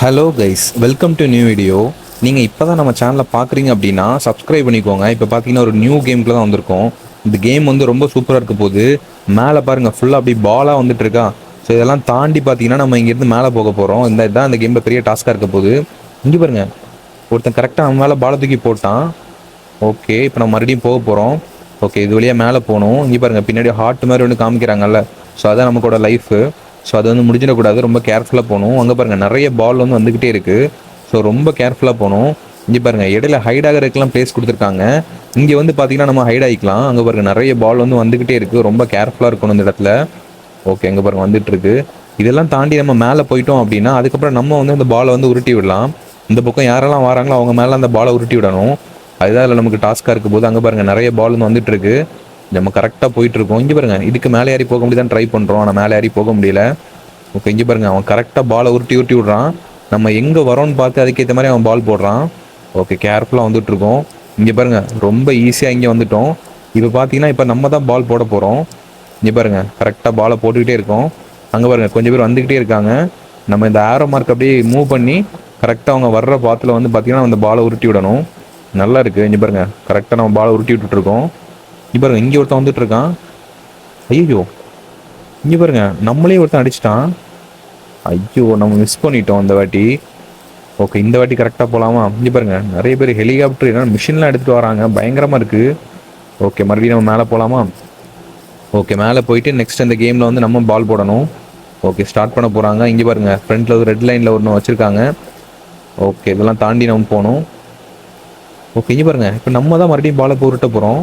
Hello guys, welcome to new video. நீங்கள் இப்போ தான் நம்ம சேனலை பார்க்குறீங்க அப்படின்னா சப்ஸ்கிரைப் பண்ணிக்கோங்க. இப்போ பார்த்தீங்கன்னா ஒரு நியூ கேமுக்குள்ள தான் வந்திருக்கோம். இந்த கேம் வந்து ரொம்ப சூப்பராக இருக்க போது. மேலே பாருங்கள், ஃபுல்லாக அப்படி பாலாக வந்துட்டு இருக்கா. ஸோ இதெல்லாம் தாண்டி பார்த்தீங்கன்னா நம்ம இங்கேருந்து மேலே போக போகிறோம். இதுதான் இந்த கேமில் பெரிய டாஸ்க்காக இருக்க போது. இங்கே பாருங்கள், ஒருத்தன் கரெக்டாக நம்ம மேலே பாலை தூக்கி போட்டான். ஓகே, இப்போ நம்ம மறுபடியும் போக போகிறோம். ஓகே, இது வழியாக மேலே போகணும். இங்கே பாருங்கள், பின்னாடி ஹார்ட் மாதிரி ஒன்று காமிக்கிறாங்கல்ல. ஸோ அதான் நமக்கோட லைஃபு. ஸோ அது வந்து முடிஞ்சிடக்கூடாது, ரொம்ப கேர்ஃபுல்லாக போகணும். அங்கே பாருங்கள், நிறைய பால் வந்து வந்துக்கிட்டே இருக்குது. ஸோ ரொம்ப கேர்ஃபுல்லாக போகணும். இங்கே பாருங்கள், இடையில ஹைட் ஆகிறதுக்கெலாம் பிளேஸ் கொடுத்துருக்காங்க. இங்கே வந்து பார்த்தீங்கன்னா நம்ம ஹைட் ஆகிக்கலாம். அங்கே பாருங்கள், நிறைய பால் வந்து வந்துக்கிட்டே இருக்குது. ரொம்ப கேர்ஃபுல்லாக இருக்கணும் இந்த இடத்துல. ஓகே, அங்கே பாருங்கள் வந்துட்டுருக்கு. இதெல்லாம் தாண்டி நம்ம மேலே போயிட்டோம் அப்படின்னா அதுக்கப்புறம் நம்ம வந்து இந்த பாலை வந்து உருட்டி விடலாம். இந்த பக்கம் யாரெல்லாம் வராங்களோ அவங்க மேலே அந்த பாலை உருட்டி விடணும். அதுதான் இதில் நமக்கு டாஸ்க்காக இருக்கும் போது. அங்கே பாருங்கள், நிறைய பால் வந்து வந்துட்டு இருக்கு. நம்ம கரெக்டாக போயிட்டு இருக்கோம். இங்கே பாருங்க, இதுக்கு மேலே ஏறி போக முடியுதான் ட்ரை பண்ணுறோம், ஆனால் மேலே ஏறி போக முடியல. ஓகே, இங்கே பாருங்க, அவன் கரெக்டாக பாலை உருட்டி உருட்டி விட்றான். நம்ம எங்கே வரோன்னு பார்த்து அதுக்கேற்ற மாதிரி அவன் பால் போடுறான். ஓகே, கேர்ஃபுல்லாக வந்துட்டு இருக்கோம். இங்கே பாருங்க, ரொம்ப ஈஸியாக இங்கே வந்துட்டோம். இப்போ பார்த்தீங்கன்னா இப்போ நம்ம தான் பால் போட போகிறோம். இங்கே பாருங்க, கரெக்டாக பாலை போட்டுக்கிட்டே இருக்கோம். அங்கே பாருங்க, கொஞ்சம் பேர் வந்துக்கிட்டே இருக்காங்க. நம்ம இந்த ஆரோ மார்க் அப்படியே மூவ் பண்ணி கரெக்டாக அவங்க வர்ற பாத்தில் வந்து பார்த்தீங்கன்னா அந்த பாலை உருட்டி விடணும். நல்லா இருக்குது. இங்கே பாருங்க, கரெக்டாக நம்ம பாலை உருட்டி விட்டுட்ருக்கோம். இங்கே பாருங்க, இங்கே ஒருத்தன் வந்துட்டு இருக்கான். ஐயோ, இங்கே பாருங்க, நம்மளே ஒருத்தன் அடிச்சிட்டான். ஐயோ, நம்ம மிஸ் பண்ணிட்டோம் இந்த வாட்டி. ஓகே, இந்த வாட்டி கரெக்டாக போகலாமா? இங்கே பாருங்க, நிறைய பேர் ஹெலிகாப்டர் என்ன மிஷின்லாம் எடுத்துகிட்டு வராங்க, பயங்கரமாக இருக்குது. ஓகே, மறுபடியும் நம்ம மேலே போகலாமா? ஓகே, மேலே போயிட்டு நெக்ஸ்ட் இந்த கேமில் வந்து நம்ம பால் போடணும். ஓகே, ஸ்டார்ட் பண்ண போகிறாங்க. இங்கே பாருங்கள், ஃப்ரண்ட்டில் ஒரு ரெட் லைனில் ஒன்று வச்சுருக்காங்க. ஓகே, இதெல்லாம் தாண்டி நம்ம போகணும். ஓகே, இங்கே பாருங்கள், இப்போ நம்ம தான் மறுபடியும் பாலை உருட்ட போகிறோம்.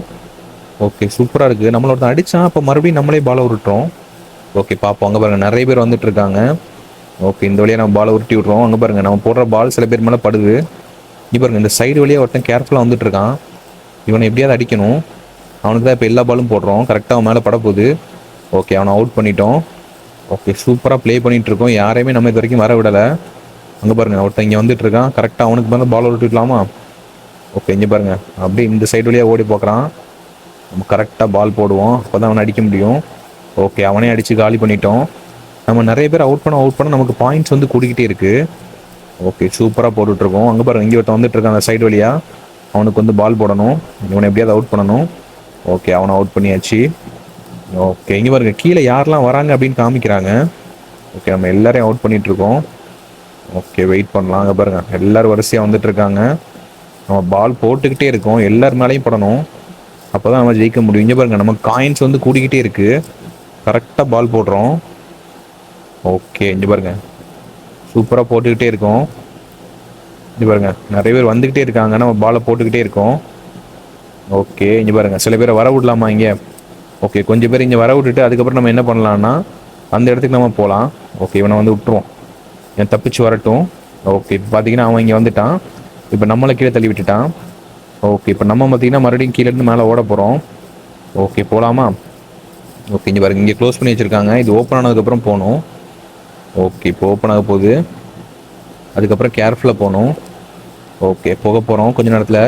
ஓகே, சூப்பராக இருக்குது. நம்மள ஒருத்தன் அடித்தான், அப்போ மறுபடியும் நம்மளே பாலை உருட்டுறோம். ஓகே, பார்ப்போம். அங்கே பாருங்கள், நிறைய பேர் வந்துட்டு இருக்காங்க. ஓகே, இந்த வழியாக நம்ம பாலை உருட்டி விட்றோம். அங்கே பாருங்கள், நம்ம போடுற பால் சில பேர் மேலே படுது. இங்கே பாருங்கள், இந்த சைடு வழியாக ஒருத்தன் கேர்ஃபுல்லாக வந்துட்டு இருக்கான். இவனை எப்படியாவது அடிக்கணும். அவனுக்கு தான் இப்போ எல்லா பாலும் போடுறோம். கரெக்டாக அவன் மேலே படப்போகுது. ஓகே, அவனை அவுட் பண்ணிட்டோம். ஓகே, சூப்பராக ப்ளே பண்ணிகிட்டு இருக்கோம். யாரையுமே நம்ம இது வரைக்கும் வர விடலை. அங்கே பாருங்கள், ஒருத்தன் இங்கே வந்துட்டு இருக்கான். கரெக்டாக அவனுக்கு மேலே பால் உருட்டிடலாமா? ஓகே, இங்கே பாருங்கள், அப்படியே இந்த சைடு வழியாக ஓடி போக்குறான். நம்ம கரெக்டாக பால் போடுவோம், அப்போ தான் அவனை அடிக்க முடியும். ஓகே, அவனே அடித்து காலி பண்ணிட்டோம். நம்ம நிறைய பேர் அவுட் பண்ண நமக்கு பாயிண்ட்ஸ் வந்து கூடிக்கிட்டே இருக்குது. ஓகே, சூப்பராக போட்டுட்ருக்கோம். அங்கே பாருங்கள், இங்கே ஒருத்தன் வந்துட்டு இருக்கான் அந்த சைடு வழியாக. அவனுக்கு வந்து பால் போடணும். இவனை எப்படியாவது அவுட் பண்ணணும். ஓகே, அவனை அவுட் பண்ணியாச்சு. ஓகே, இங்கே பாருங்க, கீழே யாரெல்லாம் வராங்க அப்படின்னு காமிக்கிறாங்க. ஓகே, நம்ம எல்லாரையும் அவுட் பண்ணிகிட்ருக்கோம். ஓகே, வெயிட் பண்ணலாம். அங்கே பாருங்கள், எல்லோரும் வரிசையாக வந்துட்டு இருக்காங்க. நம்ம பால் போட்டுக்கிட்டே இருக்கோம், எல்லார் மேலேயும் படணும். அப்போ தான் நம்ம ஜெயிக்க முடியும். இங்கே பாருங்கள், நம்ம காயின்ஸ் வந்து கூடிக்கிட்டே இருக்குது. கரெக்டாக பால் போடுறோம். ஓகே, இங்கே பாருங்கள், சூப்பராக போட்டுக்கிட்டே இருக்கோம். இங்கே பாருங்கள், நிறைய பேர் வந்துக்கிட்டே இருக்காங்க, நம்ம பாலை போட்டுக்கிட்டே இருக்கோம். ஓகே, இங்கே பாருங்கள், சில பேரை வர விடலாமா இங்கே? ஓகே, கொஞ்சம் பேர் இங்கே வர விட்டுட்டு அதுக்கப்புறம் நம்ம என்ன பண்ணலான்னா அந்த இடத்துக்கு நம்ம போகலாம். ஓகே, இவனை வந்து விட்டுருவோம், என் தப்பிச்சு வரட்டும். ஓகே, இப்போ பார்த்தீங்கன்னா அவன் இங்கே வந்துட்டான். இப்போ நம்மளை கீழே தள்ளி விட்டுட்டான். ஓகே, இப்போ நம்ம பார்த்தீங்கன்னா மறுபடியும் கீழேருந்து மேலே ஓட போகிறோம். ஓகே, போகலாமா? ஓகே, இங்கே பாருங்க, இங்கே க்ளோஸ் பண்ணி வச்சுருக்காங்க. இது ஓப்பன் ஆனதுக்கப்புறம் போகணும். ஓகே, இப்போ ஓப்பன் ஆக போகுது. அதுக்கப்புறம் கேர்ஃபுல்லாக போகணும். ஓகே, போக போகிறோம் கொஞ்ச நேரத்தில்.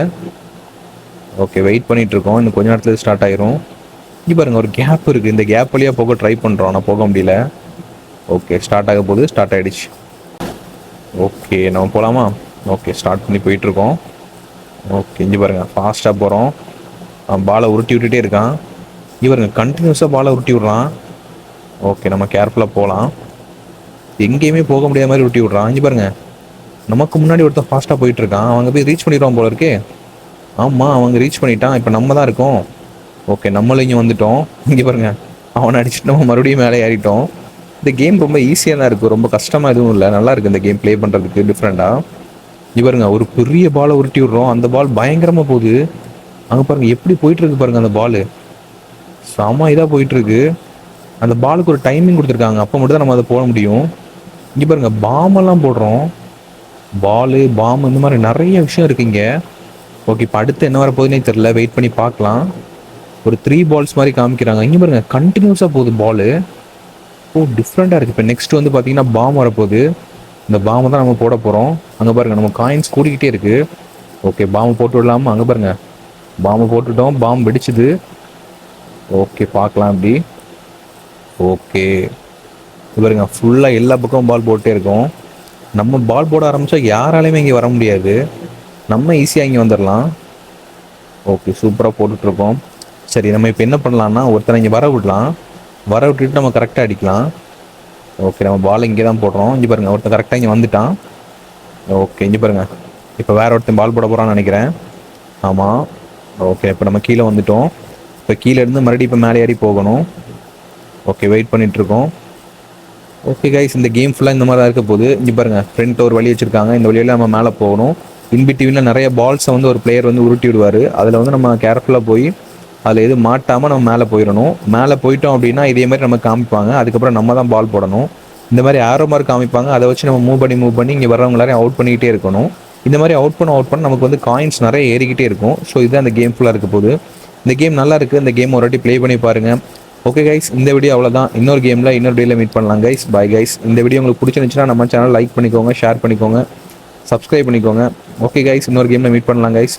ஓகே, வெயிட் பண்ணிகிட்ருக்கோம். இன்னும் கொஞ்ச நேரத்தில் ஸ்டார்ட் ஆயிரும். இங்கே பாருங்கள், ஒரு கேப் இருக்குது. இந்த கேப் வழியாக போக ட்ரை பண்ணுறோம், ஆனால் போக முடியல. ஓகே, ஸ்டார்ட் ஆக போகுது. ஸ்டார்ட் ஆகிடுச்சு. ஓகே, நம்ம போகலாமா? ஓகே, ஸ்டார்ட் பண்ணி போயிட்டுருக்கோம். ஓகே, இங்கே பாருங்கள், ஃபாஸ்ட்டாக போகிறோம். பாலை உருட்டி விட்டுட்டே இருக்கான். இவருங்க கண்டினியூஸாக பாலை உருட்டி விட்றான். ஓகே, நம்ம கேர்ஃபுல்லாக போகலாம். எங்கேயுமே போக முடியாத மாதிரி உருட்டி விட்றான். இங்கே பாருங்கள், நமக்கு முன்னாடி ஒருத்தர் ஃபாஸ்ட்டாக போயிட்டுருக்கான். அவங்க போய் ரீச் பண்ணிடுவான் போல இருக்கே. ஆமாம், அவங்க ரீச் பண்ணிட்டான். இப்போ நம்ம தான் இருக்கோம். ஓகே, நம்மளும் இங்கே வந்துட்டோம். இங்கே பாருங்கள், அவனை அடிச்சுட்டு நம்ம மறுபடியும் மேலே ஏறிட்டோம். இந்த கேம் ரொம்ப ஈஸியாக தான் இருக்குது, ரொம்ப கஷ்டமாக எதுவும் இல்லை. நல்லா இருக்குது இந்த கேம் ப்ளே பண்ணுறதுக்கு டிஃப்ரெண்ட்டாக. இங்கே பாருங்க, ஒரு பெரிய பாலை உருட்டி விட்றோம். அந்த பால் பயங்கரமாக போகுது. அங்கே பாருங்கள், எப்படி போயிட்டுருக்கு பாருங்கள் அந்த பால். செம இதாக போயிட்டுருக்கு. அந்த பாலுக்கு ஒரு டைமிங் கொடுத்துருக்காங்க, அப்போ மட்டும் தான் நம்ம அதை போட முடியும். இங்கே பாருங்கள், பாம்பெல்லாம் போடுறோம். பாம் இந்த மாதிரி நிறைய விஷயம் இருக்குது இங்கே. ஓகே, இப்போ அடுத்து என்ன வர போகுதுன்னே தெரில, வெயிட் பண்ணி பார்க்கலாம். ஒரு 3 பால்ஸ் மாதிரி காமிக்கிறாங்க. இங்கே பாருங்கள், கண்டினியூஸாக போகுது பால். டிஃப்ரெண்ட்டாக இருக்குது. இப்போ நெக்ஸ்ட் வந்து பார்த்தீங்கன்னா பாம் வரப்போகுது. இந்த பாம்பை தான் நம்ம போட போகிறோம். அங்கே பாருங்கள், நம்ம காயின்ஸ் கூடிக்கிட்டே இருக்குது. ஓகே, பாம்பு போட்டு விடலாமா? அங்கே பாருங்கள், பாம்பு போட்டுட்டோம். பாம்பு வெடிச்சுது. ஓகே, பார்க்கலாம் அப்படி. ஓகே, பாருங்க, ஃபுல்லாக எல்லா பக்கமும் பால் போட்டே இருக்கோம். நம்ம பால் போட ஆரம்பித்தா யாராலையுமே இங்கே வர முடியாது. நம்ம ஈஸியாக இங்கே வந்துடலாம். ஓகே, சூப்பராக போட்டுட்ருக்கோம். சரி, நம்ம இப்போ என்ன பண்ணலான்னா ஒருத்தனை இங்கே வர விடலாம். வர விட்டுட்டு நம்ம கரெக்டாக அடிக்கலாம். ஓகே, நம்ம பால் இங்கே தான் போடுறோம். இங்கே பாருங்கள், ஒருத்தன் கரெக்டாக இங்கே வந்துட்டான். ஓகே, இங்கே பாருங்கள், இப்போ வேறு ஒருத்தன் பால் போட போகிறான்னு நினைக்கிறேன். ஆமாம். ஓகே, இப்போ நம்ம கீழே வந்துட்டோம். இப்போ கீழே இருந்து மறுபடியும் இப்போ மேலே ஏறி போகணும். ஓகே, வெயிட் பண்ணிகிட்ருக்கோம். ஓகே கைஸ், இந்த கேம் ஃபுல்லாக இந்த மாதிரி தான் இருக்க போகுது. இங்கே பாருங்கள், ஃப்ரண்ட்டில் ஒரு வழி வச்சுருக்காங்க. இந்த வழியில் நம்ம மேலே போகணும். இன்பிட்வீனில் நிறைய பால்ஸை வந்து ஒரு பிளேயர் வந்து உருட்டி விடுவார். அதில் வந்து நம்ம கேர்ஃபுல்லாக போய் அதில் எதுவும் மாட்டாமல் நம்ம மேலே போயிடணும். மேலே போயிட்டோம் அப்படின்னா இதே மாதிரி நம்ம காமிப்பாங்க. அதுக்கப்புறம் நம்ம தான் பால் போடணும். இந்த மாதிரி ஆரோ மார்க் காமிப்பாங்க. அதை வச்சு நம்ம மூவ் பண்ணி இங்கே வர்றவங்க எல்லாரையும் அவுட் பண்ணிக்கிட்டே இருக்கணும். இந்த மாதிரி அவுட் பண்ண நமக்கு வந்து காயின்ஸ் நிறைய ஏறிக்கிட்டே இருக்கும். ஸோ இதுதான் அந்த கேம் ஃபுல்லாக இருக்க போகுது. இந்த கேம் நல்லா இருக்குது. இந்த கேம் ஒரு வாட்டி ப்ளே பண்ணி பாருங்கள். ஓகே கைஸ், இந்த வீடியோ அவ்வளோதான். இன்னொரு கேமில் இன்னொரு டேயில் மீட் பண்ணலாம் கைஸ். Bye guys. இந்த வீடியோ உங்களுக்கு பிடிச்சிருந்துச்சுன்னா நம்ம சேனல் லைக் பண்ணிக்கோங்க, ஷேர் பண்ணிக்கோங்க, சப்ஸ்கிரைப் பண்ணிக்கோங்க. ஓகே கைஸ், இன்னொரு கேமில் மீட் பண்ணலாம் கைஸ்.